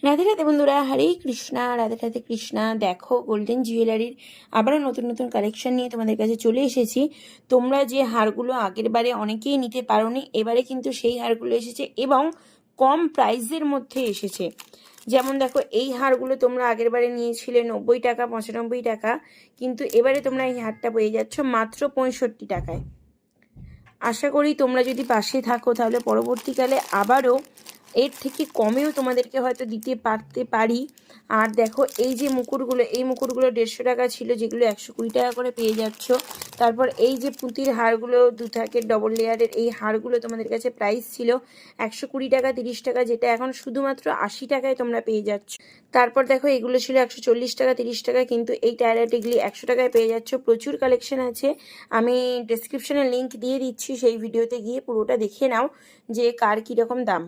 রাধে রাধে বন্ধুরা, হরে কৃষ্ণা, রাধে রাধে কৃষ্ণা। দেখো, গোল্ডেন জুয়েলারির আবারও নতুন নতুন কালেকশন নিয়ে তোমাদের কাছে চলে এসেছি। তোমরা যে হারগুলো আগের বারে অনেকেই নিতে পারোনি, এবারে কিন্তু সেই হারগুলো এসেছে এবং কম প্রাইসের মধ্যে এসেছে। যেমন দেখো, এই হারগুলো তোমরা আগের বারে নিয়েছিলে 90 টাকা, 95 টাকা, কিন্তু এবারে তোমরা এই হারটা পেয়ে যাচ্ছ মাত্র 65 টাকায়। আশা করি তোমরা যদি পাশে থাকো তাহলে পরবর্তীকালে আবারও এর থেকে কমেও তোমাদেরকে হয়তো দিতে পারি। আর দেখো, এই যে মুকুটগুলো, এই মুকুটগুলো 150 টাকা ছিল, যেগুলো 120 টাকা করে পেয়ে যাচ্ছ। তারপর এই যে পুঁতির হারগুলো, 2 থাকের ডবল লেয়ারের এই হারগুলো তোমাদের কাছে প্রাইস ছিল 120 টাকা, 30 টাকা, যেটা এখন শুধুমাত্র 80 টাকায় তোমরা পেয়ে যাচ্ছ। তারপর দেখো, এগুলো ছিল 140 টাকা, 30 টাকা, কিন্তু এই টায়ারাটিগুলি 100 টাকায় পেয়ে যাচ্ছ। প্রচুর কালেকশন আছে, আমি ডেসক্রিপশনে লিঙ্ক দিয়ে দিচ্ছি, সেই ভিডিওতে গিয়ে পুরোটা দেখে নাও যে কার কীরকম দাম।